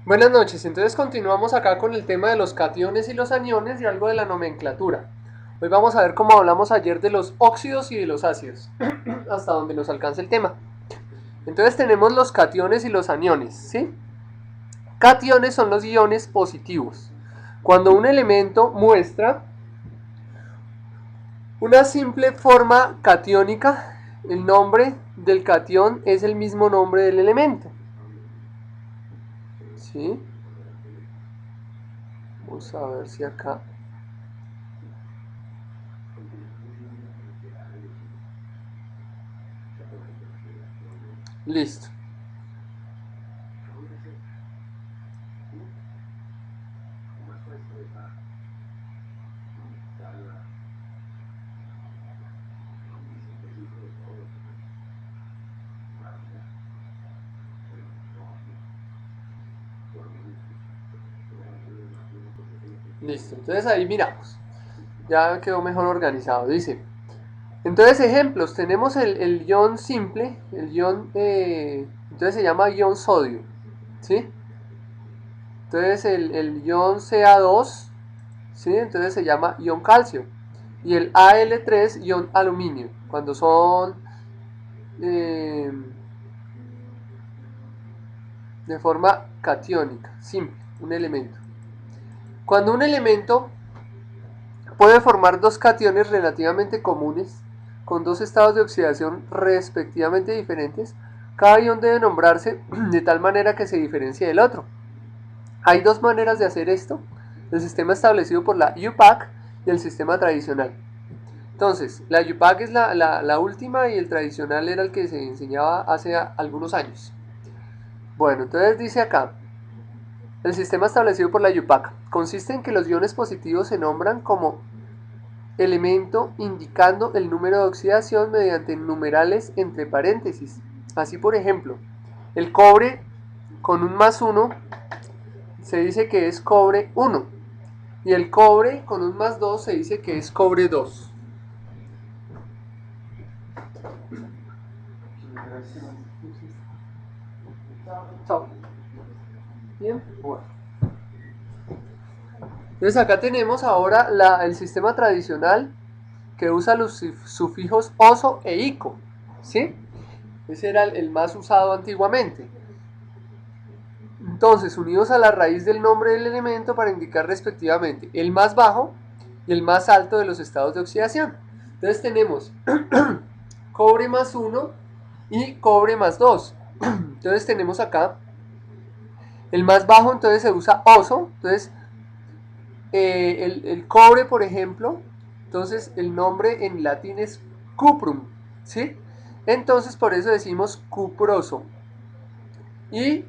Buenas noches, entonces continuamos acá con el tema de los cationes y los aniones y algo de la nomenclatura. Hoy vamos a ver cómo hablamos ayer de los óxidos y de los ácidos, hasta donde nos alcanza el tema. Entonces tenemos los cationes y los aniones, ¿sí? Cationes son los iones positivos. Cuando un elemento muestra una simple forma catiónica, el nombre del catión es el mismo nombre del elemento, ¿sí? Vamos a ver si acá. Listo. Listo. Entonces ahí miramos. Ya quedó mejor organizado. Dice. Entonces ejemplos. Tenemos el ion simple. El ion. Entonces se llama ion sodio. ¿Sí? Entonces el ion Ca2. ¿Sí? Entonces se llama ion calcio. Y el Al3 ion aluminio. Cuando son eh, de forma catiónica. Simple. Un elemento. Cuando un elemento puede formar dos cationes relativamente comunes, con dos estados de oxidación respectivamente diferentes, cada ion debe nombrarse de tal manera que se diferencie del otro. Hay dos maneras de hacer esto, el sistema establecido por la UPAC y el sistema tradicional. Entonces, la UPAC es la última y el tradicional era el que se enseñaba hace algunos años. Bueno, entonces dice acá, el sistema establecido por la UPAC consiste en que los iones positivos se nombran como elemento indicando el número de oxidación mediante numerales entre paréntesis. Así, por ejemplo, el cobre con un más 1 se dice que es cobre 1 y el cobre con un más 2 se dice que es cobre 2. Chao. Bien, bueno. Entonces acá tenemos ahora el sistema tradicional que usa los sufijos oso e ico, ¿sí? Ese era el más usado antiguamente. Entonces, unidos a la raíz del nombre del elemento para indicar respectivamente el más bajo y el más alto de los estados de oxidación. Entonces tenemos cobre más 1 y cobre más 2. Entonces tenemos acá el más bajo, entonces se usa oso. Entonces el cobre, por ejemplo, entonces el nombre en latín es cuprum, ¿sí? Entonces por eso decimos cuproso. Y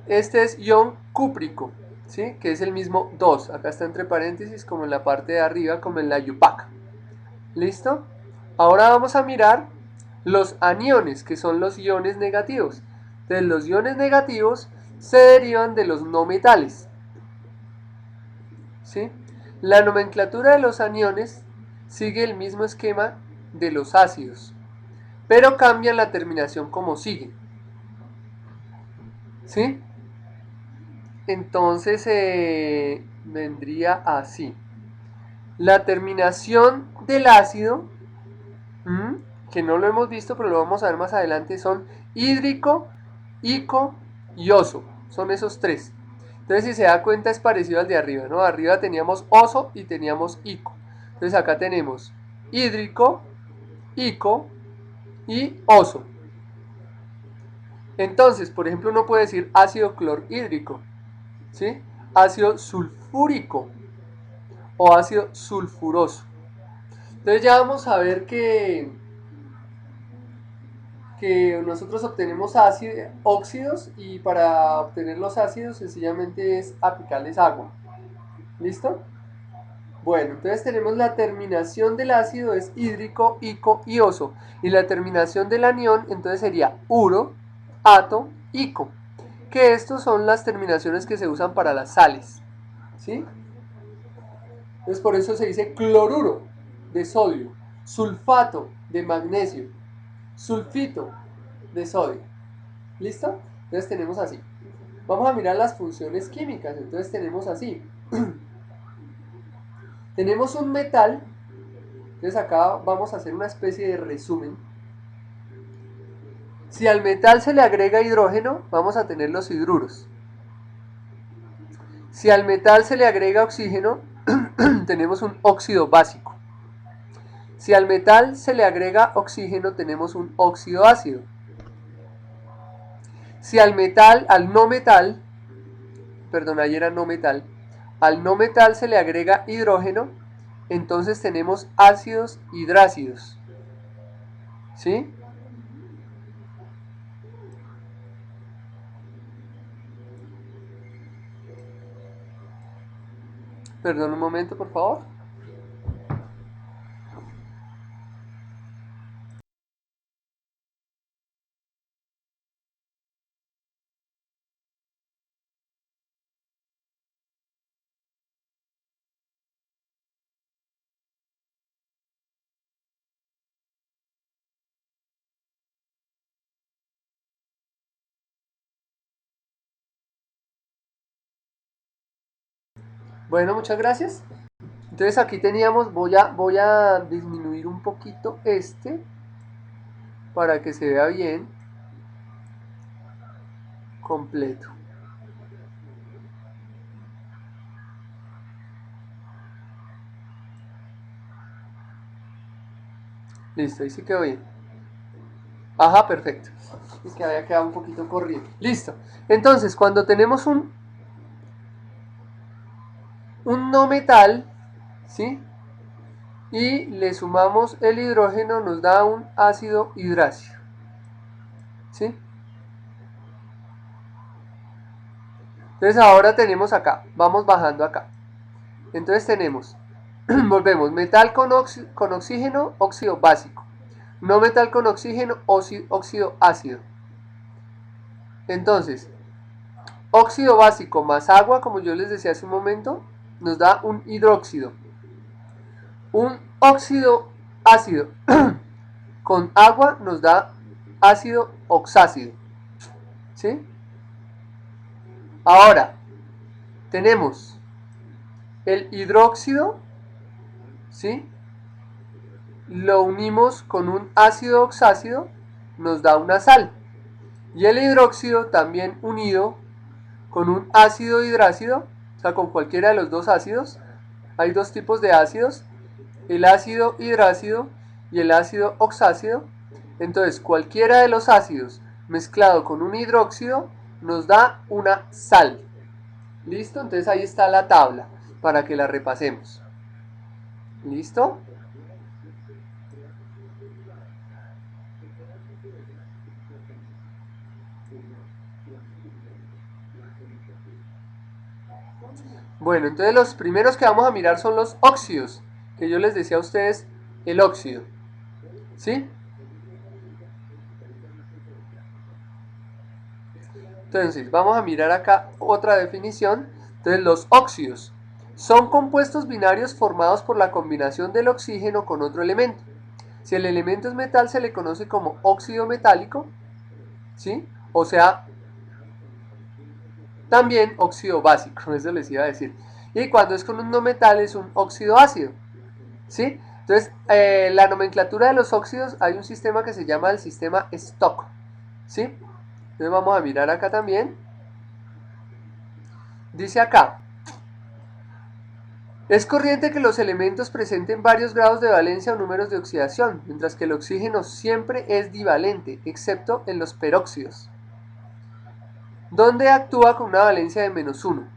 este es ion cúprico, ¿sí? Que es el mismo 2. Acá está entre paréntesis como en la parte de arriba, como en la yupac. ¿Listo? Ahora vamos a mirar los aniones, que son los iones negativos. Entonces los iones negativos se derivan de los no metales, ¿sí? La nomenclatura de los aniones sigue el mismo esquema de los ácidos, pero cambian la terminación como sigue, ¿sí? Entonces vendría así. La terminación del ácido, que no lo hemos visto, pero lo vamos a ver más adelante, son hídrico, ico y oso. Son esos tres. Entonces, si se da cuenta, es parecido al de arriba, ¿no? Arriba teníamos oso y teníamos ico. Entonces, acá tenemos hídrico, ico y oso. Entonces, por ejemplo, uno puede decir ácido clorhídrico, ¿sí? Ácido sulfúrico o ácido sulfuroso. Entonces ya vamos a ver que nosotros obtenemos óxidos y para obtener los ácidos sencillamente es aplicarles agua. ¿Listo? Bueno, entonces tenemos la terminación del ácido es hídrico, ico y oso. Y la terminación del anión entonces sería uro, ato, ico. Que estos son las terminaciones que se usan para las sales. ¿Sí? Entonces por eso se dice cloruro de sodio, sulfato de magnesio, sulfito de sodio. ¿Listo? Entonces tenemos así. Vamos a mirar las funciones químicas. Entonces tenemos así. Tenemos un metal. Entonces acá vamos a hacer una especie de resumen. Si al metal se le agrega hidrógeno, vamos a tener los hidruros. Si al metal se le agrega oxígeno, tenemos un óxido básico. Si al metal se le agrega oxígeno, tenemos un óxido ácido. Si al metal, al no metal, perdón, ayer era no metal, al no metal se le agrega hidrógeno, entonces tenemos ácidos hidrácidos. ¿Sí? Perdón un momento, por favor. Bueno, muchas gracias. Entonces aquí teníamos, voy a disminuir un poquito este para que se vea bien completo. Listo, ahí sí quedó bien. Ajá, perfecto. Es que había quedado un poquito corrido. Listo. Entonces, cuando tenemos un no metal, ¿sí? Y le sumamos el hidrógeno, nos da un ácido hidrácido. ¿Sí? Entonces ahora tenemos acá, vamos bajando acá. Entonces tenemos, volvemos, metal con oxígeno, óxido básico. No metal con oxígeno, óxido ácido. Entonces, óxido básico más agua, como yo les decía hace un momento, nos da un hidróxido. Un óxido ácido con agua nos da ácido oxácido. ¿Sí? Ahora, tenemos el hidróxido, ¿sí? Lo unimos con un ácido oxácido, nos da una sal. Y el hidróxido también unido con un ácido hidrácido, o sea, con cualquiera de los dos ácidos. Hay dos tipos de ácidos, el ácido hidrácido y el ácido oxácido. Entonces, cualquiera de los ácidos mezclado con un hidróxido nos da una sal. ¿Listo? Entonces ahí está la tabla para que la repasemos. ¿Listo? Bueno, entonces los primeros que vamos a mirar son los óxidos, que yo les decía a ustedes el óxido. ¿Sí? Entonces, vamos a mirar acá otra definición. Entonces, los óxidos son compuestos binarios formados por la combinación del oxígeno con otro elemento. Si el elemento es metal, se le conoce como óxido metálico, ¿sí? O sea, también óxido básico, eso les iba a decir. Y cuando es con un no metal, es un óxido ácido, ¿sí? Entonces, la nomenclatura de los óxidos, hay un sistema que se llama el sistema Stock, ¿sí? Entonces, vamos a mirar acá también. Dice acá, es corriente que los elementos presenten varios grados de valencia o números de oxidación, mientras que el oxígeno siempre es divalente, excepto en los peróxidos, donde actúa con una valencia de -1.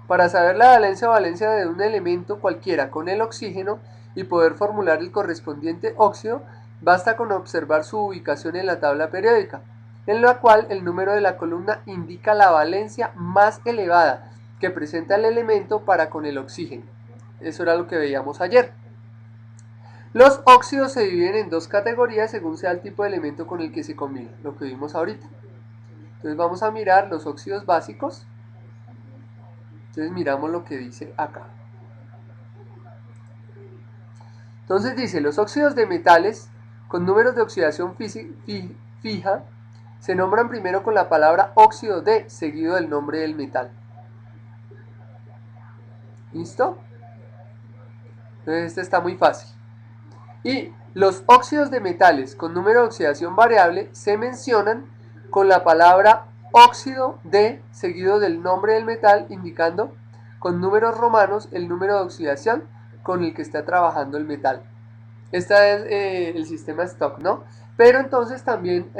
Para saber la valencia o valencia de un elemento cualquiera con el oxígeno y poder formular el correspondiente óxido, basta con observar su ubicación en la tabla periódica, en la cual el número de la columna indica la valencia más elevada que presenta el elemento para con el oxígeno. Eso era lo que veíamos ayer. Los óxidos se dividen en dos categorías según sea el tipo de elemento con el que se combina, lo que vimos ahorita. Entonces vamos a mirar los óxidos básicos. Entonces miramos lo que dice acá. Entonces dice, los óxidos de metales con números de oxidación fija se nombran primero con la palabra óxido de, seguido del nombre del metal. ¿Listo? Entonces este está muy fácil. Y los óxidos de metales con número de oxidación variable se mencionan con la palabra óxido de, seguido del nombre del metal, indicando con números romanos el número de oxidación con el que está trabajando el metal. Este es el sistema Stock, ¿no? Pero entonces también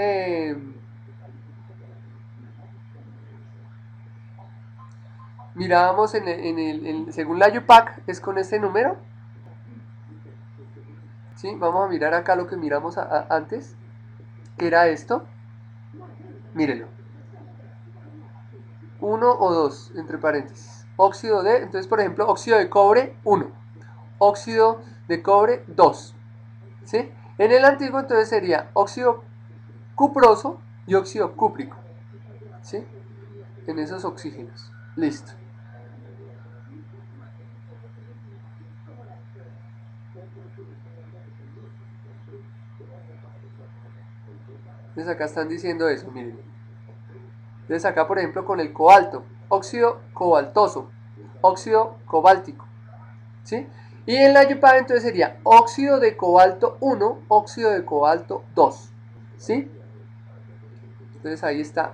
mirábamos según la UPAC, es con este número. ¿Sí? Vamos a mirar acá lo que miramos antes, que era esto. Mírenlo. 1 o 2, entre paréntesis. Óxido de, entonces por ejemplo, óxido de cobre, 1. Óxido de cobre, 2. ¿Sí? En el antiguo entonces sería óxido cuproso y óxido cúprico. ¿Sí? En esos oxígenos. Listo. Entonces acá están diciendo eso, miren. Entonces acá por ejemplo con el cobalto, óxido cobaltoso, óxido cobáltico. ¿Sí? Y en la YUPAD entonces sería óxido de cobalto 1, óxido de cobalto 2. ¿Sí? Entonces ahí está.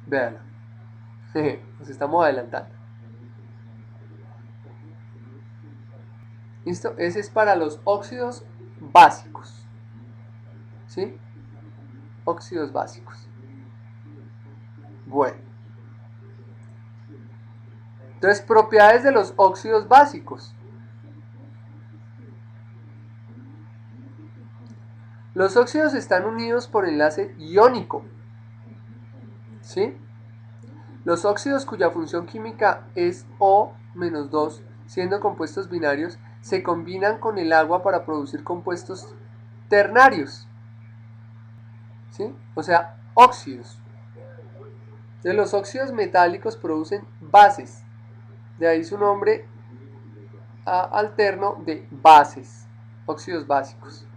Vean. Nos estamos adelantando. ¿Listo? Ese es para los óxidos básicos. ¿Sí? Óxidos básicos. Bueno. Entonces, propiedades de los óxidos básicos. Los óxidos están unidos por enlace iónico. ¿Sí? Los óxidos cuya función química es O-2, siendo compuestos binarios, se combinan con el agua para producir compuestos ternarios. ¿Sí? O sea, óxidos. Entonces, los óxidos metálicos producen bases. De ahí su nombre alterno de bases, óxidos básicos.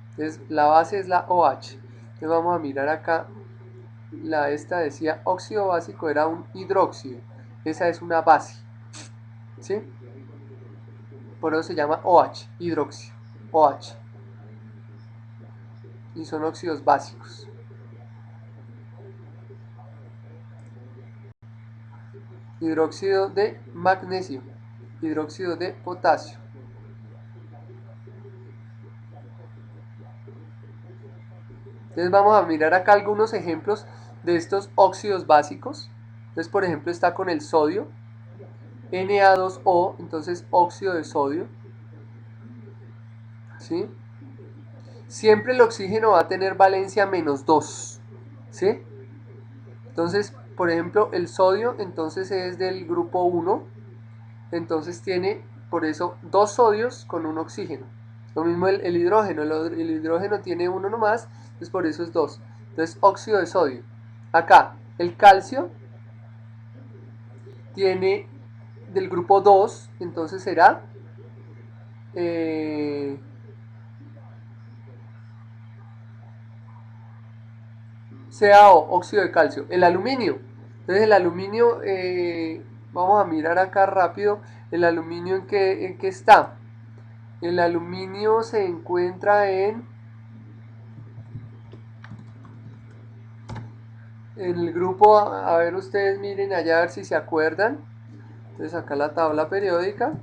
Entonces, la base es la OH. Entonces, vamos a mirar acá. Esta decía óxido básico era un hidróxido. Esa es una base. ¿Sí? Por eso se llama OH, hidróxido. OH. Y son óxidos básicos. Hidróxido de magnesio. Hidróxido de potasio. Entonces vamos a mirar acá algunos ejemplos de estos óxidos básicos. Entonces por ejemplo está con el sodio. Na2O, entonces óxido de sodio. ¿Sí? Siempre el oxígeno va a tener valencia -2. ¿Sí? Entonces, por ejemplo, el sodio entonces es del grupo 1, entonces tiene por eso dos sodios con un oxígeno. Lo mismo el hidrógeno, el hidrógeno tiene uno nomás, entonces por eso es 2. Entonces, óxido de sodio. Acá, el calcio tiene del grupo 2, entonces será CaO, óxido de calcio. El aluminio. Entonces el aluminio, vamos a mirar acá rápido, el aluminio en qué está. El aluminio se encuentra en el grupo, a ver ustedes miren allá a ver si se acuerdan. Entonces acá la tabla periódica.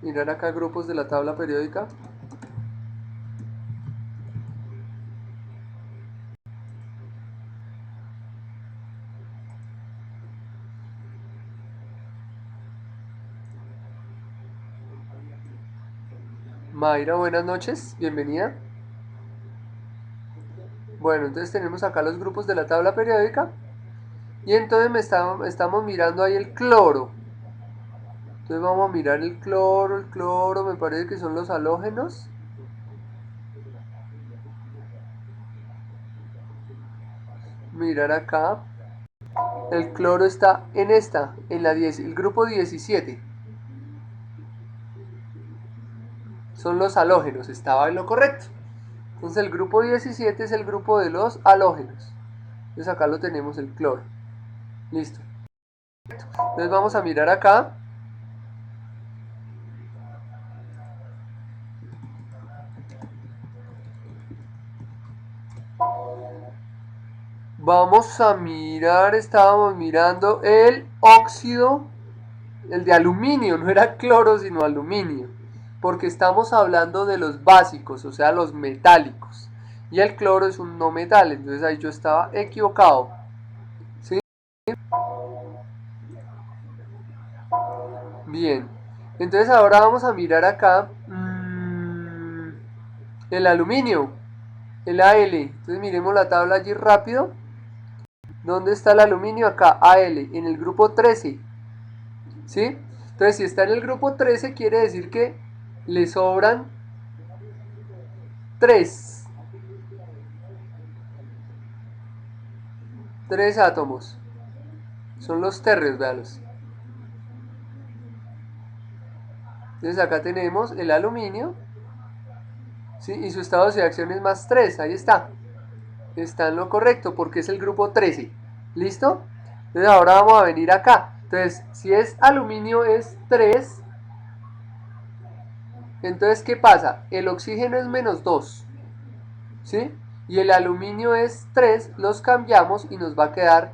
Mirar acá grupos de la tabla periódica. Mayra, buenas noches, bienvenida. Bueno, entonces tenemos acá los grupos de la tabla periódica. Y entonces estamos mirando ahí el cloro. Entonces vamos a mirar el cloro me parece que son los halógenos. Mirar acá. El cloro está en esta, en la 10, el grupo 17. son los halógenos, estaba en lo correcto. Entonces el grupo 17 es el grupo de los halógenos. Entonces acá lo tenemos, el cloro. Listo. Entonces vamos a mirar acá. Vamos a mirar, estábamos mirando el óxido, el de aluminio, no era cloro sino aluminio, porque estamos hablando de los básicos, o sea, los metálicos. Y el cloro es un no metal, entonces ahí yo estaba equivocado. ¿Sí? Bien. Entonces ahora vamos a mirar acá el aluminio, el Al. Entonces miremos la tabla allí rápido. ¿Dónde está el aluminio? Acá, Al, en el grupo 13. ¿Sí? Entonces, si está en el grupo 13, quiere decir que le sobran 3. 3 átomos. Son los térreos, véalos. Entonces acá tenemos el aluminio, ¿sí? Y su estado de oxidación es más 3. Ahí está. Está en lo correcto porque es el grupo 13. ¿Listo? Entonces ahora vamos a venir acá. Entonces, si es aluminio es 3. Entonces, ¿qué pasa? El oxígeno es menos 2. ¿Sí? Y el aluminio es 3. Los cambiamos y nos va a quedar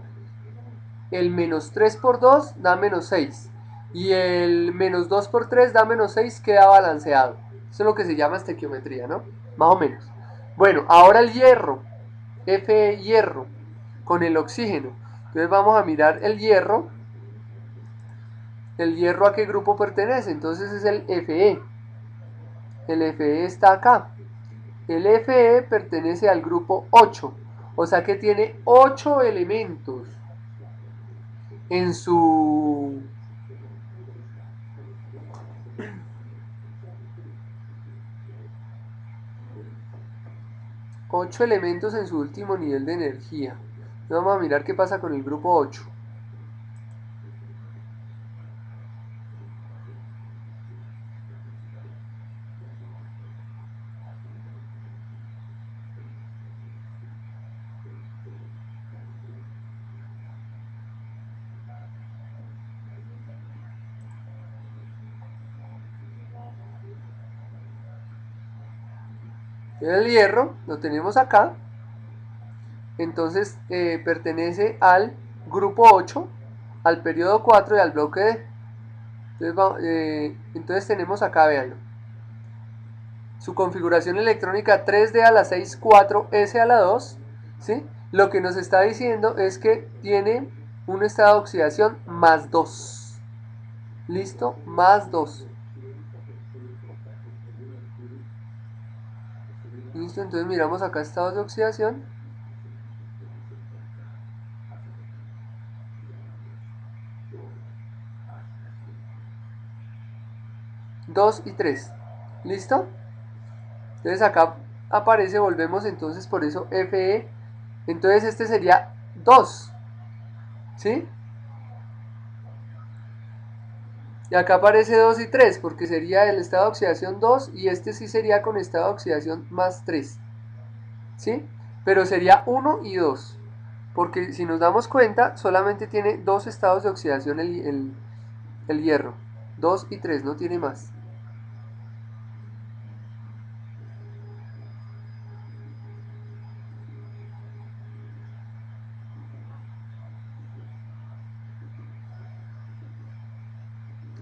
el menos 3 por 2 da menos 6. Y el menos 2 por 3 da menos 6, queda balanceado. Eso es lo que se llama estequiometría, ¿no? Más o menos. Bueno, ahora el hierro. Fe hierro. Con el oxígeno. Entonces vamos a mirar el hierro. ¿El hierro a qué grupo pertenece? Entonces es el Fe. El Fe está acá. El Fe pertenece al grupo 8. O sea que tiene 8 elementos en su 8 elementos en su último nivel de energía. Vamos a mirar qué pasa con el grupo 8. El hierro lo tenemos acá. Entonces pertenece al grupo 8, al periodo 4 y al bloque D. Entonces tenemos acá, véanlo. Su configuración electrónica 3D a la 6, 4S a la 2. ¿Sí? Lo que nos está diciendo es que tiene un estado de oxidación más 2. ¿Listo? Más 2. Listo, entonces miramos acá estados de oxidación. 2 y 3. ¿Listo? Entonces acá aparece, volvemos entonces por eso Fe. Entonces este sería 2. ¿Sí? Y acá aparece 2 y 3 porque sería el estado de oxidación 2 y este sí sería con estado de oxidación más 3. ¿Sí? Pero sería 1 y 2. Porque si nos damos cuenta, solamente tiene dos estados de oxidación el hierro. 2 y 3, no tiene más.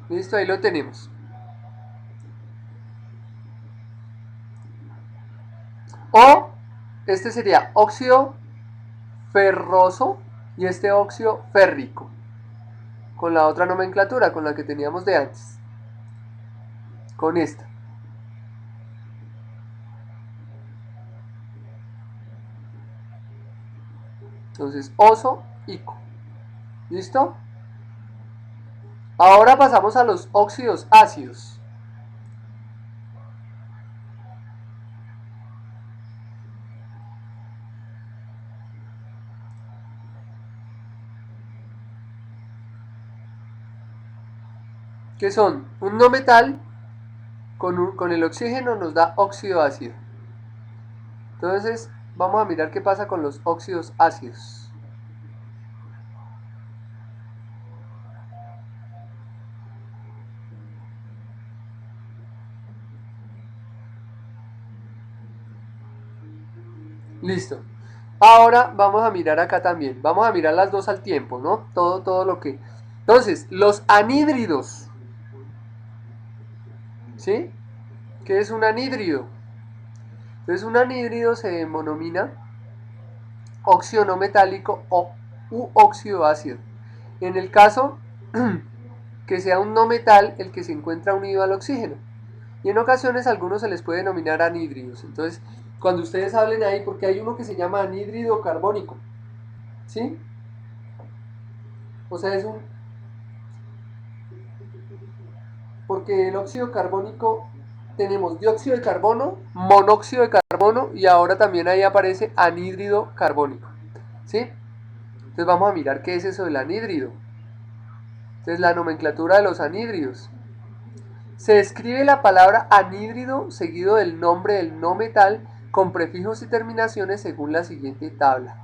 Listo, ahí lo tenemos. O este sería óxido ferroso y este óxido férrico. Con la otra nomenclatura, con la que teníamos de antes. Con esta. Entonces, oso, ico. ¿Listo? Ahora pasamos a los óxidos ácidos. Que son un no metal con el oxígeno nos da óxido ácido. Entonces vamos a mirar qué pasa con los óxidos ácidos. Listo. Ahora vamos a mirar acá también. Vamos a mirar las dos al tiempo, ¿no? Todo lo que... Entonces, los anhídridos. ¿Sí? ¿Qué es un anhídrido? Entonces, un anhídrido se denomina óxido no metálico o u óxido ácido. En el caso que sea un no metal el que se encuentra unido al oxígeno. Y en ocasiones a algunos se les puede denominar anhídridos. Entonces, cuando ustedes hablen ahí, porque hay uno que se llama anhídrido carbónico, ¿sí? O sea, es un... Porque el óxido carbónico tenemos dióxido de carbono, monóxido de carbono y ahora también ahí aparece anhídrido carbónico, ¿sí? Entonces vamos a mirar qué es eso del anhídrido. Entonces la nomenclatura de los anhídridos. Se escribe la palabra anhídrido seguido del nombre del no metal con prefijos y terminaciones según la siguiente tabla.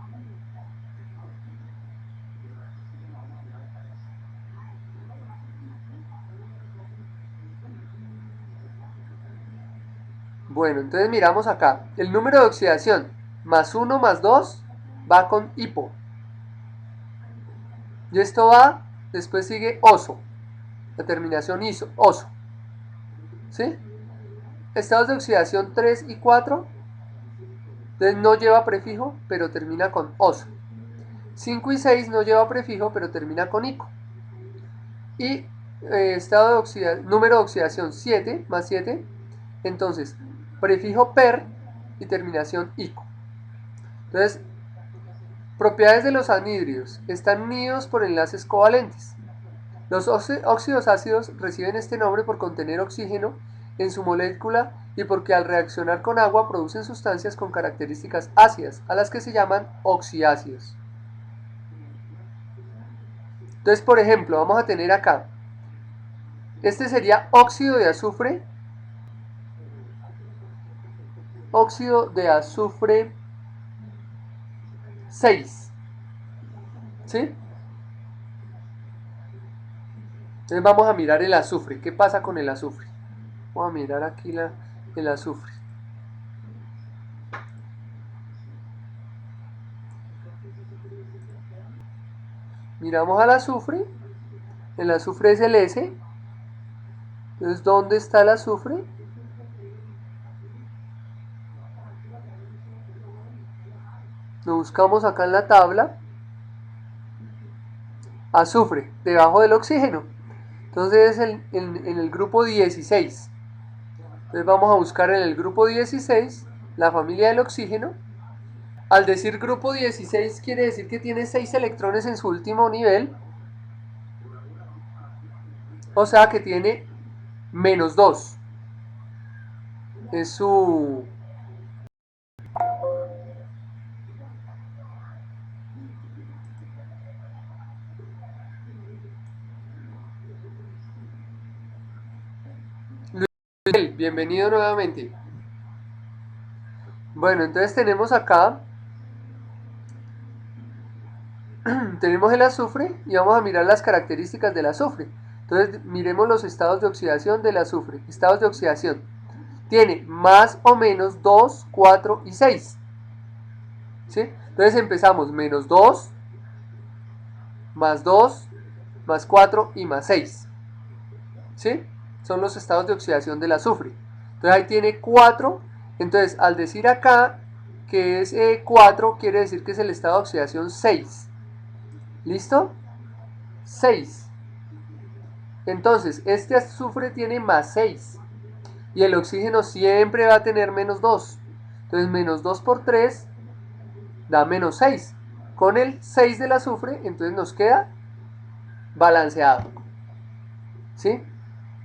Bueno, entonces miramos acá. El número de oxidación, más 1 más 2, va con hipo. Y esto va, después sigue oso. La terminación iso, oso. ¿Sí? Estados de oxidación 3 y 4, entonces no lleva prefijo, pero termina con oso. 5 y 6 no lleva prefijo, pero termina con ico. Y estado de oxidación, número de oxidación 7 más 7, entonces prefijo per y terminación ico. Entonces, propiedades de los anhídridos. Están unidos por enlaces covalentes. Los óxidos ácidos reciben este nombre por contener oxígeno en su molécula y porque al reaccionar con agua producen sustancias con características ácidas, a las que se llaman oxiácidos. Entonces, por ejemplo, vamos a tener acá, este sería óxido de azufre 6, ¿sí? Entonces vamos a mirar el azufre, ¿qué pasa con el azufre? Vamos a mirar aquí el azufre. Miramos al azufre, el azufre es el S, entonces ¿dónde está el azufre? Lo buscamos acá en la tabla, azufre, debajo del oxígeno. Entonces es en el grupo 16. Entonces vamos a buscar en el grupo 16 la familia del oxígeno. Al decir grupo 16 quiere decir que tiene 6 electrones en su último nivel. O sea que tiene menos 2. Es su... Luis, bienvenido nuevamente. Bueno, entonces tenemos acá tenemos el azufre y vamos a mirar las características del azufre. Entonces miremos los estados de oxidación del azufre. Estados de oxidación. Tiene más o menos 2, 4 y 6. ¿Sí? Entonces empezamos menos 2, más 2, más 4 y más 6. ¿Sí? Son los estados de oxidación del azufre. Entonces ahí tiene 4. Entonces al decir acá que es 4, quiere decir que es el estado de oxidación 6. ¿Listo? 6. Entonces, este azufre tiene más 6 y el oxígeno siempre va a tener menos 2. Entonces, menos 2 por 3 da menos 6. Con el 6 del azufre, entonces nos queda balanceado. ¿Sí?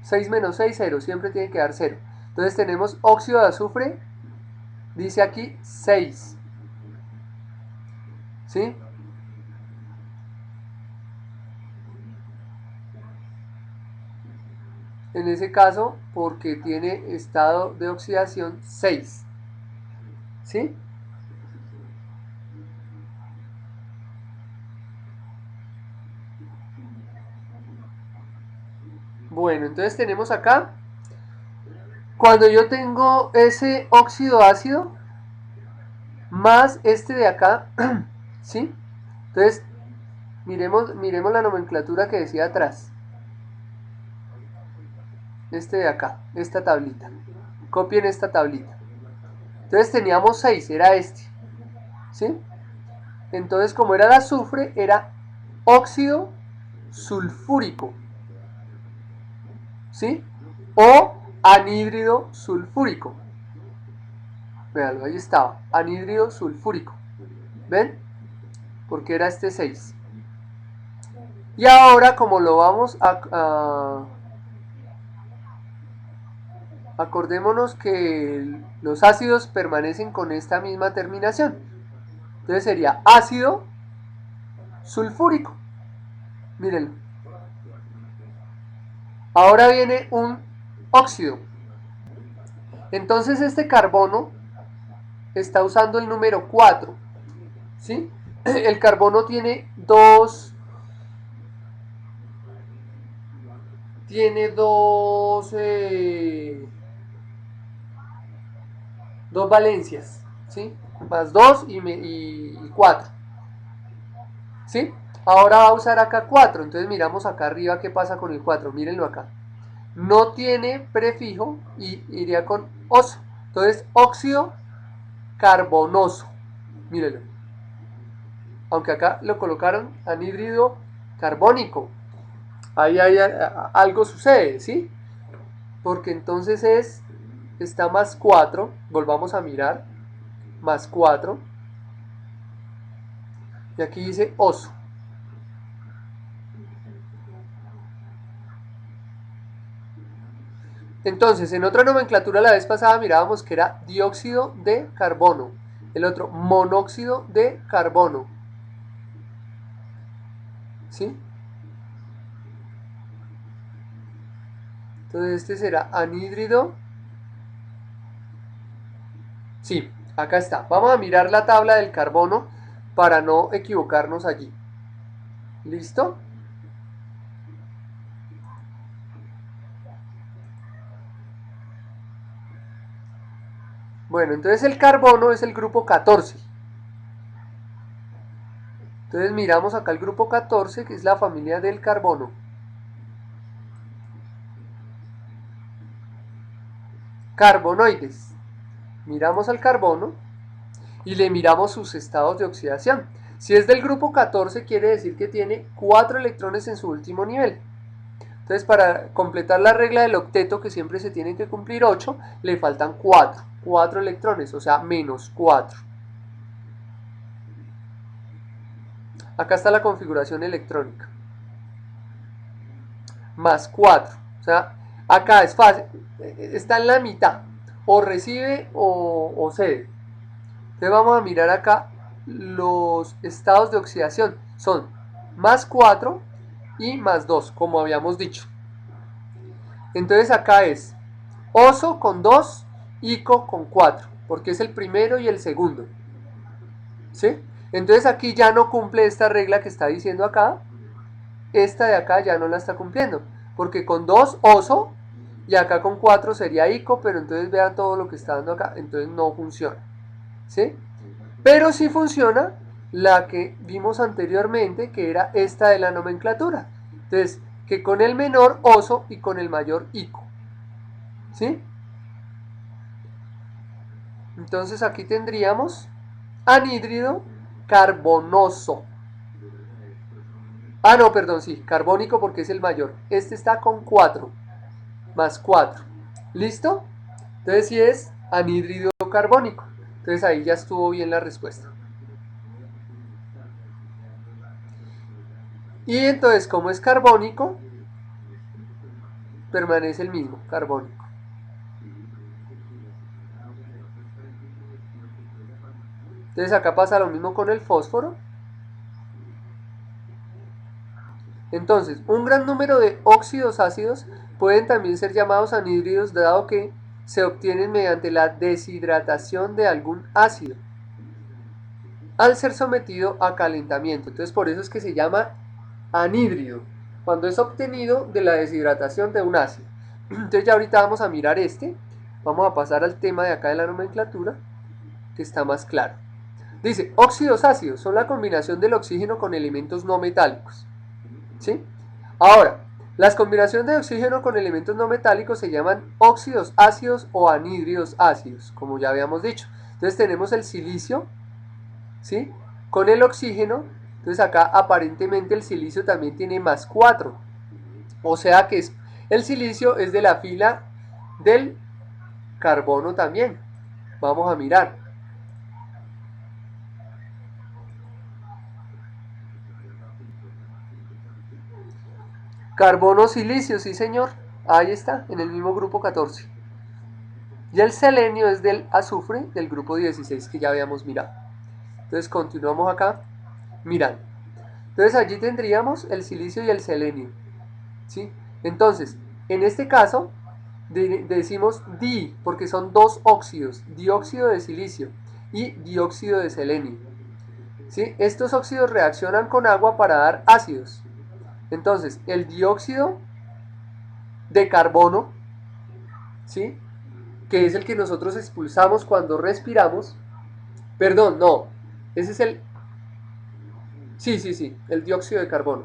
6 menos 6, 0. Siempre tiene que dar 0. Entonces tenemos óxido de azufre, dice aquí 6. ¿Sí? en ese caso porque tiene estado de oxidación 6. ¿Sí? Bueno, entonces tenemos acá, cuando yo tengo ese óxido ácido más este de acá, ¿sí? Entonces, miremos la nomenclatura que decía atrás. Este de acá, esta tablita. Copien esta tablita. Entonces teníamos 6, era este, ¿sí? Entonces, como era el azufre, era óxido sulfúrico, ¿sí? O anhídrido sulfúrico. Véanlo, ahí estaba, anhídrido sulfúrico. ¿Ven? Porque era este 6. Y ahora, como lo vamos a acordémonos que los ácidos permanecen con esta misma terminación. Entonces sería ácido sulfúrico. Mírenlo. Ahora viene un óxido. Entonces este carbono está usando el número 4. ¿Sí? El carbono tiene dos valencias, ¿sí? Más 2 y 4, ¿sí? Ahora va a usar acá 4, entonces miramos acá arriba qué pasa con el 4, mírenlo acá. No tiene prefijo y iría con oso, entonces óxido carbonoso, mírenlo. Aunque acá lo colocaron anhídrido carbónico, ahí algo sucede, ¿sí? Porque entonces está más 4, volvamos a mirar, más 4, y aquí dice oso. Entonces, en otra nomenclatura la vez pasada mirábamos que era dióxido de carbono, el otro monóxido de carbono, ¿sí? Entonces este será anhídrido, sí, acá está. Vamos a mirar la tabla del carbono para no equivocarnos allí. ¿Listo? Bueno, entonces el carbono es el grupo 14. Entonces miramos acá el grupo 14, que es la familia del carbono. Carbonoides. Miramos al carbono y le miramos sus estados de oxidación. Si es del grupo 14, quiere decir que tiene 4 electrones en su último nivel. Entonces, para completar la regla del octeto, que siempre se tienen que cumplir 8, le faltan 4 electrones, o sea, menos 4. Acá está la configuración electrónica. Más 4. O sea, acá es fácil, está en la mitad. O recibe o cede. Entonces vamos a mirar acá los estados de oxidación. Son más 4 y más 2, como habíamos dicho. Entonces acá es oso con 2, ico con 4, porque es el primero y el segundo. ¿Sí? Entonces aquí ya no cumple esta regla que está diciendo acá. Esta de acá ya no la está cumpliendo, porque con 2 oso y acá con 4 sería ico, pero entonces vean todo lo que está dando acá, entonces no funciona. ¿Sí? Pero sí funciona la que vimos anteriormente, que era esta de la nomenclatura. Entonces, que con el menor oso y con el mayor ico. ¿Sí? Entonces aquí tendríamos anhídrido carbonoso. Ah, no, perdón, sí, carbónico porque es el mayor. Este está con 4, más 4. ¿Listo? Entonces sí es anhídrido carbónico. Entonces ahí ya estuvo bien la respuesta. Y entonces, como es carbónico, permanece el mismo, carbónico. Entonces acá pasa lo mismo con el fósforo. Entonces, un gran número de óxidos ácidos pueden también ser llamados anhídridos, dado que se obtienen mediante la deshidratación de algún ácido al ser sometido a calentamiento. Entonces, por eso es que se llama anhídrido, cuando es obtenido de la deshidratación de un ácido. Entonces, ya ahorita vamos a mirar este. Vamos a pasar al tema de acá de la nomenclatura, que está más claro. Dice, óxidos ácidos son la combinación del oxígeno con elementos no metálicos. ¿Sí? Ahora, las combinaciones de oxígeno con elementos no metálicos se llaman óxidos ácidos o anhídridos ácidos, como ya habíamos dicho. Entonces tenemos el silicio, ¿sí? Con el oxígeno. Entonces acá aparentemente el silicio también tiene más 4. O sea que el silicio es de la fila del carbono también. Vamos a mirar. Carbono silicio, sí señor. Ahí está, en el mismo grupo 14. Y el selenio es del azufre del grupo 16 que ya habíamos mirado. Entonces continuamos acá mirando. Entonces allí tendríamos el silicio y el selenio. ¿Sí? Entonces, en este caso decimos di, porque son dos óxidos, dióxido de silicio y dióxido de selenio. ¿Sí? Estos óxidos reaccionan con agua para dar ácidos. Entonces, el dióxido de carbono, ¿sí? Que es el que nosotros expulsamos cuando respiramos. Perdón, no. Ese es el... Sí, sí, sí, el dióxido de carbono.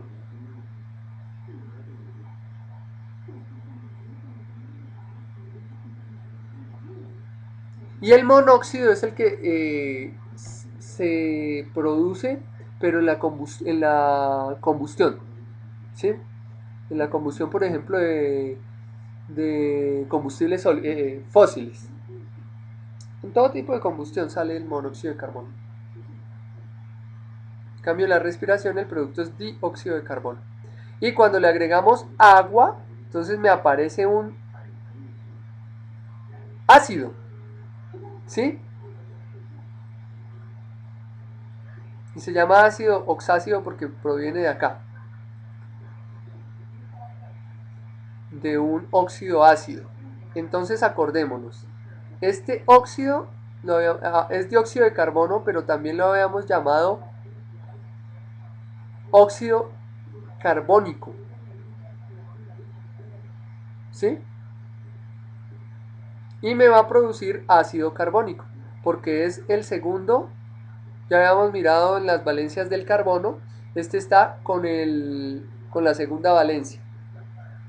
Y el monóxido es el que se produce, pero en la combustión. ¿Sí? En la combustión, por ejemplo, de combustibles fósiles. En todo tipo de combustión sale el monóxido de carbono. En cambio, la respiración, el producto es dióxido de carbono. Y cuando le agregamos agua, entonces me aparece un ácido. ¿Sí? Y se llama ácido oxácido porque proviene de acá, de un óxido ácido. Entonces acordémonos, este óxido es dióxido de carbono, pero también lo habíamos llamado óxido carbónico. ¿Sí? Y me va a producir ácido carbónico, porque es el segundo. Ya habíamos mirado en las valencias del carbono, este está con la segunda valencia.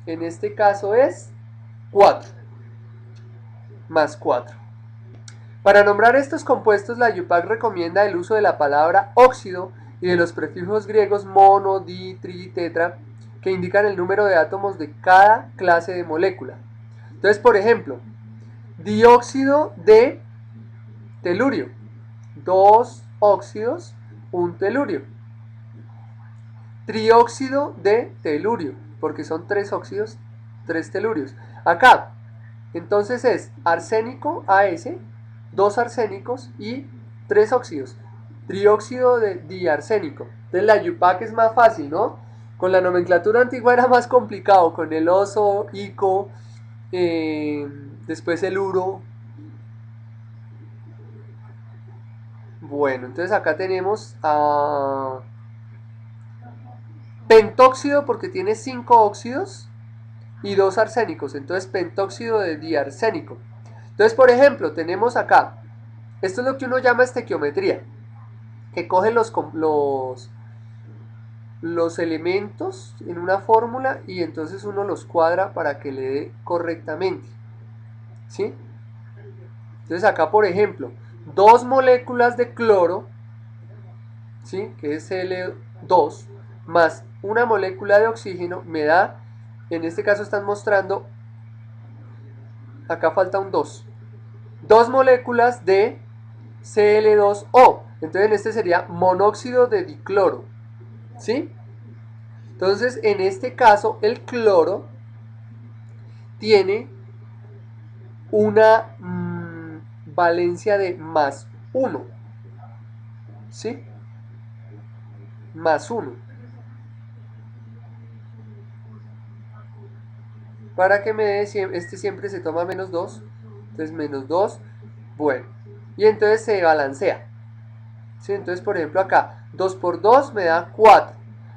En este caso es 4 más 4. Para nombrar estos compuestos, la IUPAC recomienda el uso de la palabra óxido y de los prefijos griegos mono, di, tri, tetra, que indican el número de átomos de cada clase de molécula. Entonces, por ejemplo, dióxido de telurio, dos óxidos, un telurio. Trióxido de telurio, porque son tres óxidos, tres telurios. Acá, entonces es arsénico AS, dos arsénicos y tres óxidos. Trióxido de diarsénico. Entonces la YUPAC es más fácil, ¿no? Con la nomenclatura antigua era más complicado, con el oso, ico, eh, después el uro. Bueno, entonces acá tenemos a pentóxido porque tiene 5 óxidos y dos arsénicos, entonces pentóxido de diarsénico. Entonces, por ejemplo, tenemos acá, esto es lo que uno llama estequiometría, que coge los elementos en una fórmula y entonces uno los cuadra para que le dé correctamente. ¿Sí? Entonces acá, por ejemplo, dos moléculas de cloro, ¿sí? Que es Cl2, más una molécula de oxígeno me da, en este caso están mostrando, acá falta un 2. Dos moléculas de Cl2O. Entonces en este sería monóxido de dicloro. ¿Sí? Entonces en este caso el cloro tiene una valencia de más 1. ¿Sí? Más 1. para que me dé, este siempre se toma menos 2, entonces menos 2, bueno, y entonces se balancea, ¿sí? Entonces por ejemplo acá, 2 por 2 me da 4,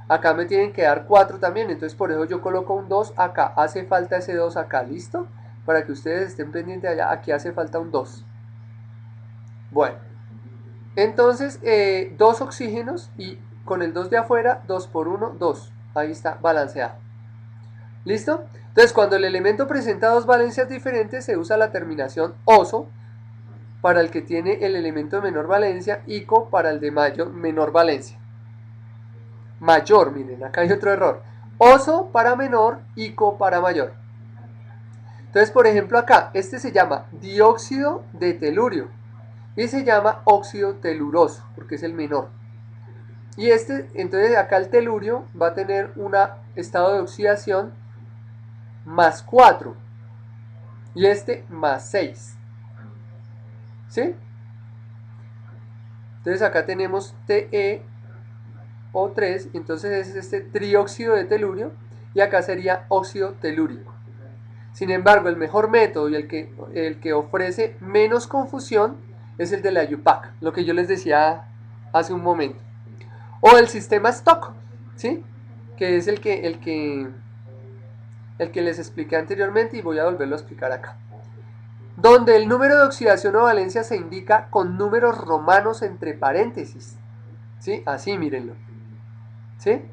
acá me tienen que dar 4 también, entonces por eso yo coloco un 2 acá, hace falta ese 2 acá, ¿listo? Para que ustedes estén pendientes allá, aquí hace falta un 2. Bueno, entonces 2 oxígenos y con el 2 de afuera, 2 por 1, 2, ahí está, balanceado. ¿Listo? Entonces, cuando el elemento presenta dos valencias diferentes, se usa la terminación oso para el que tiene el elemento de menor valencia, ico para el de menor valencia. Mayor, miren, acá hay otro error. Oso para menor, ico para mayor. Entonces, por ejemplo, acá, este se llama dióxido de telurio y se llama óxido teluroso, porque es el menor. Y este, entonces acá el telurio va a tener un estado de oxidación más 4 y este más 6. ¿Sí? Entonces acá tenemos TeO3, entonces es este trióxido de telurio y acá sería óxido telúrico. Sin embargo, el mejor método y el que ofrece menos confusión es el de la IUPAC, lo que yo les decía hace un momento. O el sistema Stock, ¿sí? Que es el que les expliqué anteriormente y voy a volverlo a explicar acá. Donde el número de oxidación o valencia se indica con números romanos entre paréntesis. ¿Sí? Así mírenlo. ¿Sí?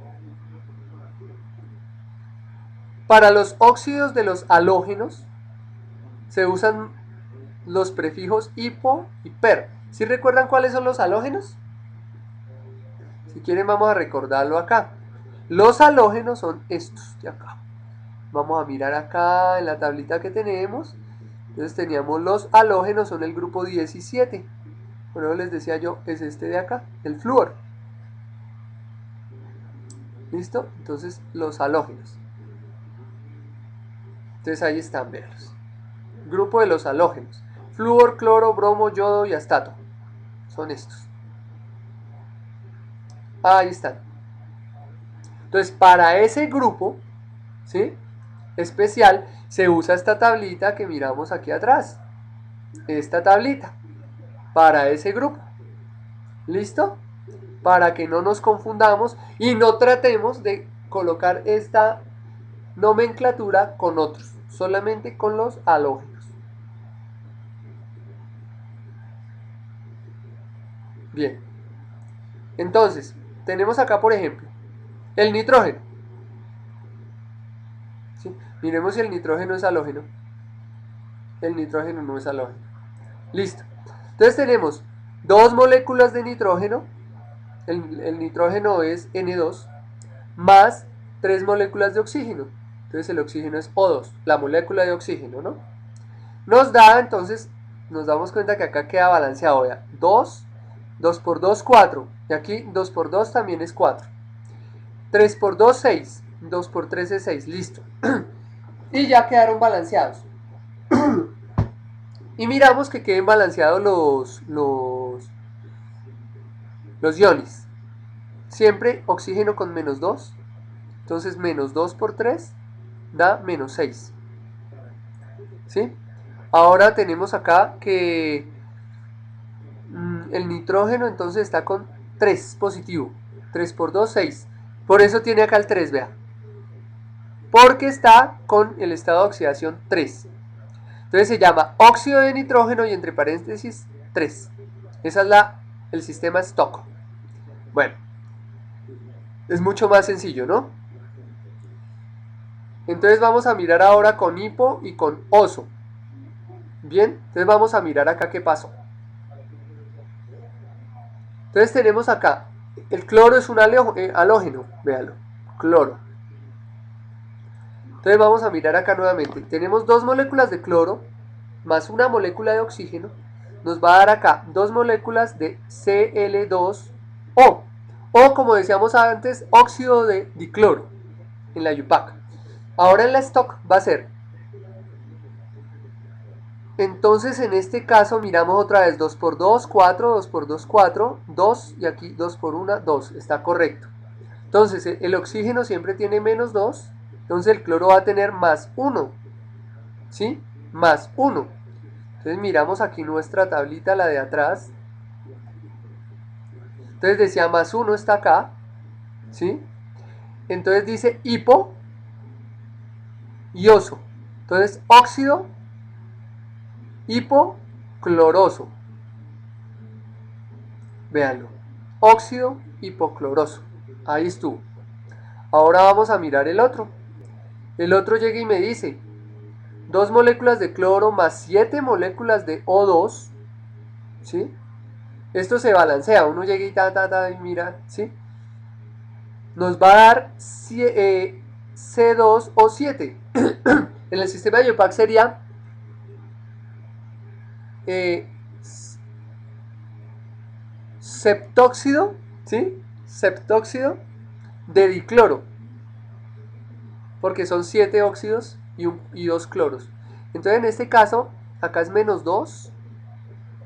Para los óxidos de los halógenos se usan los prefijos hipo y per. ¿Sí recuerdan cuáles son los halógenos? Si quieren vamos a recordarlo acá. Los halógenos son estos de acá. Vamos a mirar acá en la tablita que tenemos. Entonces teníamos los halógenos, son el grupo 17. Bueno, les decía yo, es este de acá, el flúor. ¿Listo? Entonces los halógenos. Entonces ahí están, veanlos. Grupo de los halógenos. Flúor, cloro, bromo, yodo y astato. Son estos. Ahí están. Entonces, para ese grupo, ¿sí? Especial, se usa esta tablita que miramos aquí atrás. Esta tablita. Para ese grupo. ¿Listo? Para que no nos confundamos y no tratemos de colocar esta nomenclatura con otros. Solamente con los halógenos. Bien. Entonces, tenemos acá, por ejemplo, el nitrógeno. ¿Sí? Miremos si el nitrógeno es halógeno. El nitrógeno no es halógeno. Listo. Entonces tenemos dos moléculas de nitrógeno. El nitrógeno es N2 más tres moléculas de oxígeno. Entonces el oxígeno es O2, la molécula de oxígeno, ¿no? Nos da entonces, nos damos cuenta que acá queda balanceado, vea, 2, 2 por 2, 4. Y aquí 2 por 2 también es 4. 3 por 2, 6. 2 por 3 es 6, listo. Y ya quedaron balanceados. Y miramos que queden balanceados los iones. Siempre oxígeno con menos 2. Entonces menos 2 por 3 da menos 6. ¿Sí? Ahora tenemos acá que el nitrógeno entonces está con 3 positivo. 3 por 2, 6. Por eso tiene acá el 3, vea. Porque está con el estado de oxidación 3. Entonces se llama óxido de nitrógeno y entre paréntesis 3. Esa es el sistema Stock. Bueno, es mucho más sencillo, ¿no? Entonces vamos a mirar ahora con hipo y con oso. Bien, entonces vamos a mirar acá qué pasó. Entonces tenemos acá, el cloro es un halógeno, véalo, cloro. Entonces vamos a mirar acá nuevamente. Tenemos dos moléculas de cloro más una molécula de oxígeno. Nos va a dar acá dos moléculas de Cl2O. O como decíamos antes, óxido de dicloro en la IUPAC. Ahora en la Stock va a ser. Entonces en este caso miramos otra vez 2 por 2, 4, 2 por 2, 4, 2 y aquí 2 por 1, 2. Está correcto. Entonces el oxígeno siempre tiene menos 2 Entonces el cloro va a tener más 1, ¿sí? Más 1. Entonces miramos aquí nuestra tablita, la de atrás. Entonces decía más 1 está acá, ¿sí? Entonces dice hipo y oso. Entonces óxido hipocloroso. Véanlo. Óxido hipocloroso. Ahí estuvo. Ahora vamos a mirar el otro. El otro llega y me dice 2 moléculas de cloro más 7 moléculas de O2, ¿sí? Esto se balancea, uno llega y mira, ¿sí? Nos va a dar C2O7. En el sistema de IUPAC sería eh, septóxido, ¿sí? Septóxido de dicloro, porque son 7 óxidos y 2 cloros. Entonces en este caso, acá es menos 2,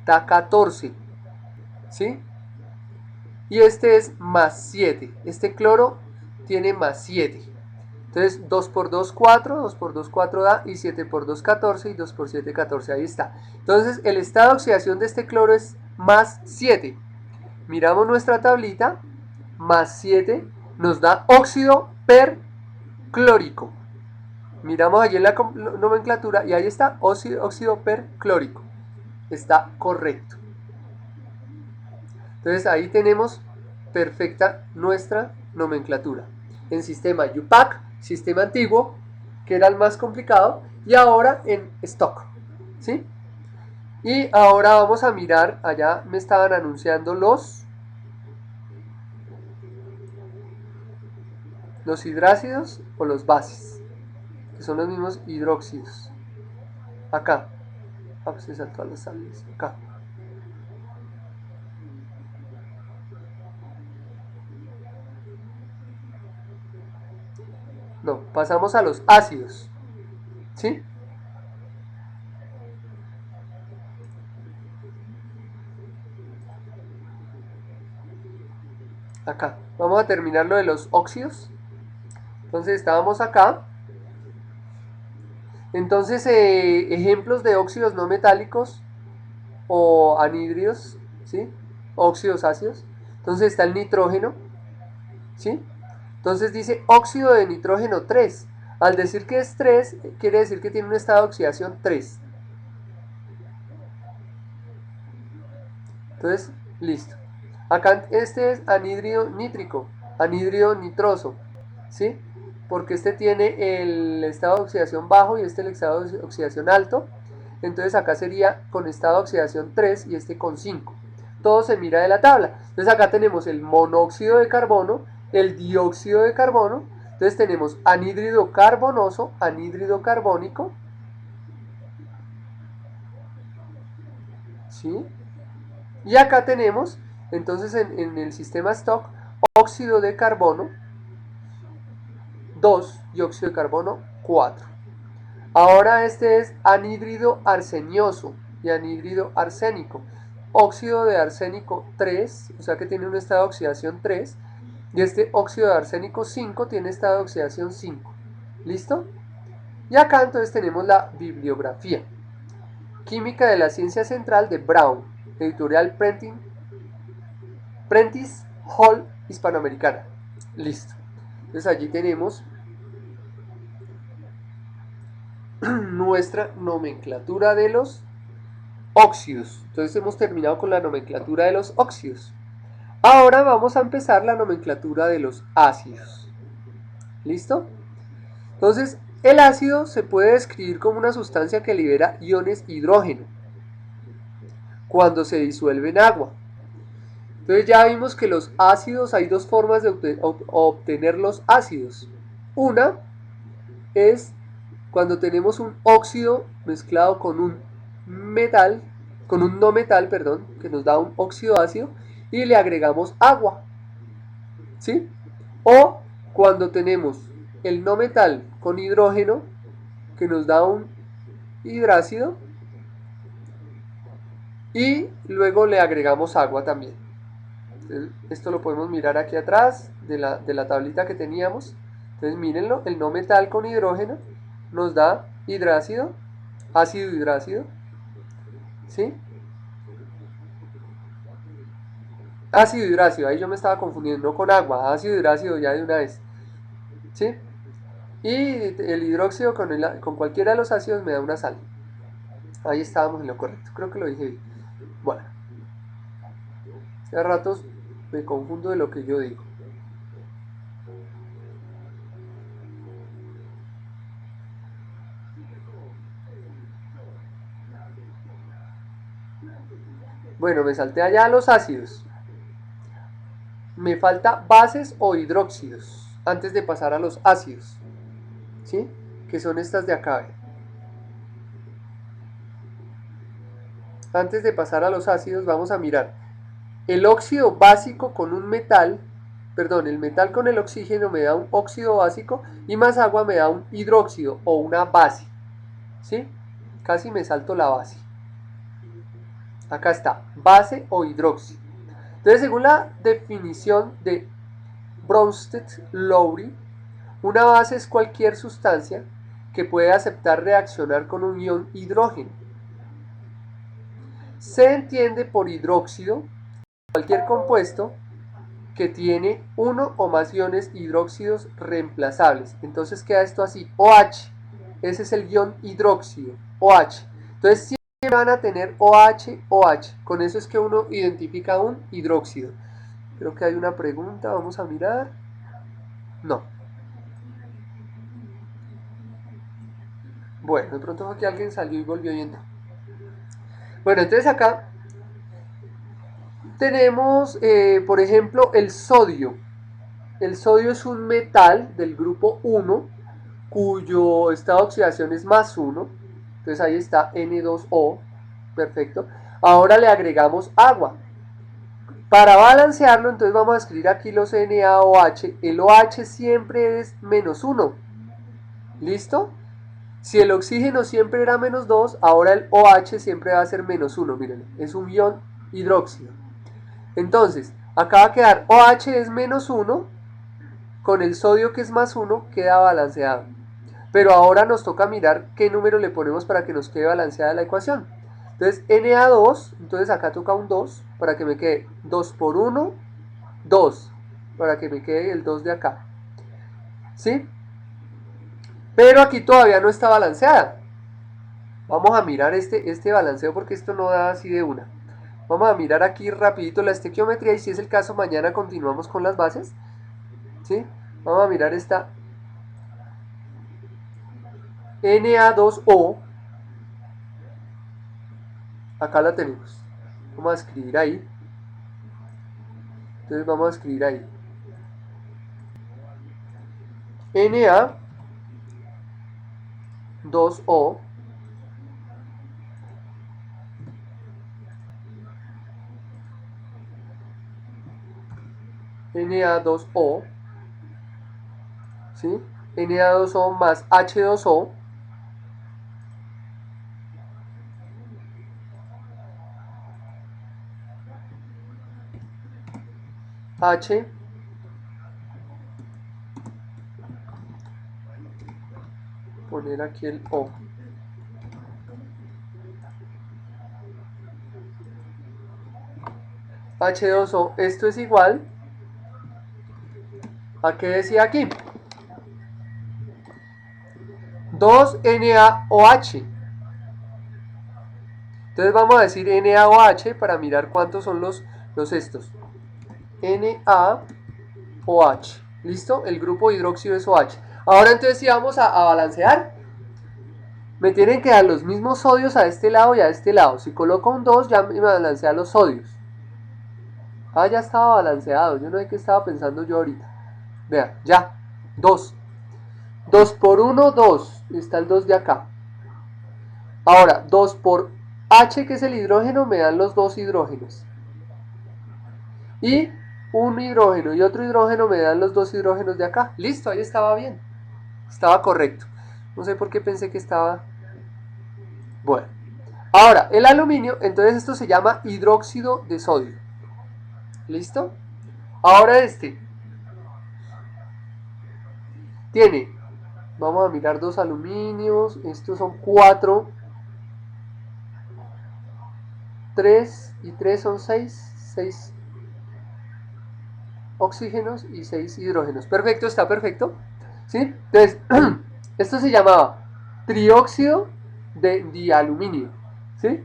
da 14, ¿sí? Y este es más 7. Este cloro tiene más 7. Entonces 2 por 2, 4, 2 por 2, 4 da, y 7 por 2, 14, y 2 por 7, 14, ahí está. Entonces el estado de oxidación de este cloro es más 7. Miramos nuestra tablita, más 7 nos da óxido perclórico. Miramos allí en la nomenclatura y ahí está, óxido perclórico. Está correcto. Entonces ahí tenemos perfecta nuestra nomenclatura. En sistema UPAC, sistema antiguo, que era el más complicado, y ahora en stock, ¿sí? Y ahora vamos a mirar, allá me estaban anunciando los hidrácidos o los bases, que son los mismos hidróxidos. Acá, se saltó a las sales, acá. No, pasamos a los ácidos, ¿sí? Acá, vamos a terminar lo de los óxidos. Entonces estábamos acá. Entonces, ejemplos de óxidos no metálicos o anhídridos, ¿sí? Óxidos ácidos. Entonces está el nitrógeno, ¿sí? Entonces dice óxido de nitrógeno 3. Al decir que es 3, quiere decir que tiene un estado de oxidación 3. Entonces, listo. Acá este es anhídrido nítrico, anhídrido nitroso, ¿sí? Porque este tiene el estado de oxidación bajo y este el estado de oxidación alto. Entonces acá sería con estado de oxidación 3 y este con 5. Todo se mira de la tabla. Entonces acá tenemos el monóxido de carbono, el dióxido de carbono. Entonces tenemos anhídrido carbonoso, anhídrido carbónico, ¿sí? Y acá tenemos, entonces en el sistema stock, óxido de carbono 2 y óxido de carbono 4. Ahora este es anhídrido arsenioso y anhídrido arsénico. Óxido de arsénico 3, o sea que tiene un estado de oxidación 3. Y este óxido de arsénico 5 tiene estado de oxidación 5. ¿Listo? Y acá entonces tenemos la bibliografía. Química de la ciencia central de Brown, editorial Prentice Hall Hispanoamericana. Listo. Entonces allí tenemos nuestra nomenclatura de los óxidos. Entonces hemos terminado con la nomenclatura de los óxidos. Ahora vamos a empezar la nomenclatura de los ácidos. ¿Listo? Entonces, el ácido se puede describir como una sustancia que libera iones hidrógeno cuando se disuelve en agua. Entonces ya vimos que los ácidos, hay dos formas de obtener los ácidos. Una es cuando tenemos un óxido mezclado con un metal, con un no metal, perdón, que nos da un óxido ácido y le agregamos agua, ¿sí? O cuando tenemos el no metal con hidrógeno que nos da un hidrácido y luego le agregamos agua también. Esto lo podemos mirar aquí atrás de la tablita que teníamos. Entonces mírenlo, el no metal con hidrógeno nos da hidrácido, ácido hidrácido, ¿sí? Ácido hidrácido, ahí yo me estaba confundiendo, no con agua, ácido hidrácido ya de una vez, ¿sí? Y el hidróxido con cualquiera de los ácidos me da una sal. Ahí estábamos en lo correcto, creo que lo dije bien. Bueno, a ratos me confundo de lo que yo digo. Bueno, me salté allá a los ácidos. Me falta bases o hidróxidos antes de pasar a los ácidos, ¿sí? Que son estas de acá. Antes de pasar a los ácidos vamos a mirar el óxido básico con un metal, perdón, el metal con el oxígeno me da un óxido básico y más agua me da un hidróxido o una base, ¿sí? Casi me salto la base. Acá está, base o hidróxido. Entonces, según la definición de Bronsted-Lowry, una base es cualquier sustancia que puede aceptar reaccionar con un ion hidrógeno. Se entiende por hidróxido cualquier compuesto que tiene uno o más iones hidróxidos reemplazables. Entonces queda esto así, OH. Ese es el ion hidróxido, OH. Entonces siempre van a tener OH, OH. Con eso es que uno identifica un hidróxido. Creo que hay una pregunta, vamos a mirar. No. Bueno, de pronto fue que alguien salió y volvió yendo. Bueno, entonces acá tenemos, por ejemplo, el sodio. El sodio es un metal del grupo 1 cuyo estado de oxidación es más 1. Entonces ahí está N2O. Perfecto. Ahora le agregamos agua. Para balancearlo, entonces vamos a escribir aquí los NaOH. El OH siempre es menos 1. ¿Listo? Si el oxígeno siempre era menos 2, ahora el OH siempre va a ser menos 1. Miren, es un ion hidróxido. Entonces, acá va a quedar OH es menos 1, con el sodio que es más 1 queda balanceado. Pero ahora nos toca mirar qué número le ponemos para que nos quede balanceada la ecuación. Entonces, Na2, entonces acá toca un 2 para que me quede 2 por 1, 2, para que me quede el 2 de acá. ¿Sí? Pero aquí todavía no está balanceada. Vamos a mirar este balanceo porque esto no da así de una. Vamos a mirar aquí rapidito la estequiometría y si es el caso mañana continuamos con las bases. ¿Sí? Vamos a mirar esta Na2O. Acá la tenemos. Vamos a escribir ahí. Entonces vamos a escribir ahí. Na2O Na2O, ¿sí? Na2O más H2O, H, poner aquí el O. H2O, esto es igual a qué decía aquí. 2NaOH. Entonces vamos a decir NaOH para mirar cuántos son los estos. NaOH. ¿Listo? El grupo hidróxido es OH. Ahora entonces si vamos a balancear, me tienen que dar los mismos sodios a este lado y a este lado. Si coloco un 2 ya me balancea los sodios. Ah, ya estaba balanceado. Yo no sé qué estaba pensando yo ahorita. Vea, ya. 2. 2 por 1, 2. Está el 2 de acá. Ahora, 2 por H, que es el hidrógeno, me dan los dos hidrógenos. Y un hidrógeno y otro hidrógeno me dan los dos hidrógenos de acá. Listo, ahí estaba bien. Estaba correcto. No sé por qué pensé que estaba... Bueno. Ahora, el aluminio, entonces esto se llama hidróxido de sodio. ¿Listo? Ahora este. Tiene, vamos a mirar 2 aluminios, estos son 4, 3 y 3 son 6 oxígenos y 6 hidrógenos. Perfecto, está perfecto. ¿Sí? Entonces, esto se llamaba trióxido de dialuminio. ¿Sí?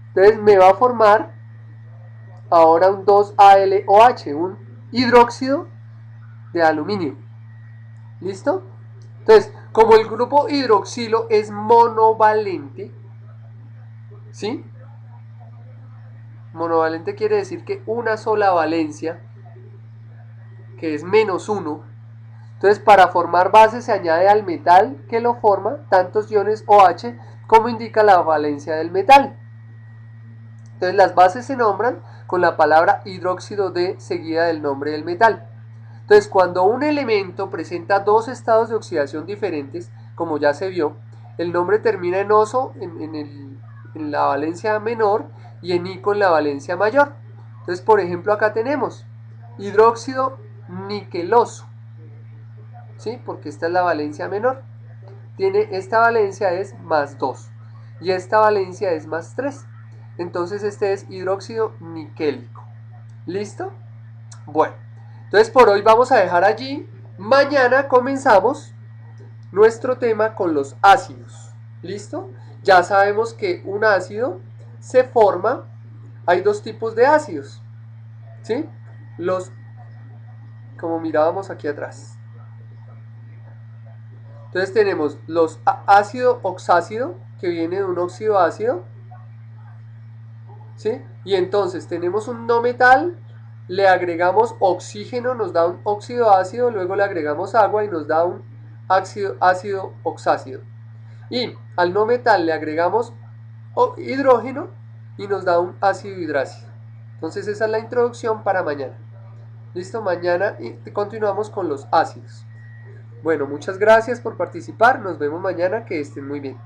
Entonces me va a formar ahora un 2AlOH, un hidróxido de aluminio. ¿Listo? Entonces, como el grupo hidroxilo es monovalente, ¿sí? Monovalente quiere decir que una sola valencia, que es -1. Entonces, para formar base se añade al metal que lo forma tantos iones OH como indica la valencia del metal. Entonces, las bases se nombran con la palabra hidróxido de seguida del nombre del metal. Entonces, cuando un elemento presenta dos estados de oxidación diferentes, como ya se vio, el nombre termina en oso en la valencia menor y en ico en la valencia mayor. Entonces, por ejemplo, acá tenemos hidróxido niqueloso, ¿sí? Porque esta es la valencia menor. Esta valencia es +2 y esta valencia es +3. Entonces este es hidróxido niquélico. ¿Listo? Bueno, entonces por hoy vamos a dejar allí. Mañana comenzamos nuestro tema con los ácidos. ¿Listo? Ya sabemos que un ácido se forma, hay dos tipos de ácidos, ¿sí? Los, como mirábamos aquí atrás. Entonces tenemos los ácido oxácido, que viene de un óxido ácido, ¿sí? Y entonces tenemos un no metal, le agregamos oxígeno, nos da un óxido ácido, luego le agregamos agua y nos da un ácido oxácido. Y al no metal le agregamos hidrógeno y nos da un ácido hidrácido. Entonces esa es la introducción para mañana. Listo, mañana y continuamos con los ácidos. Bueno, muchas gracias por participar, nos vemos mañana, que estén muy bien.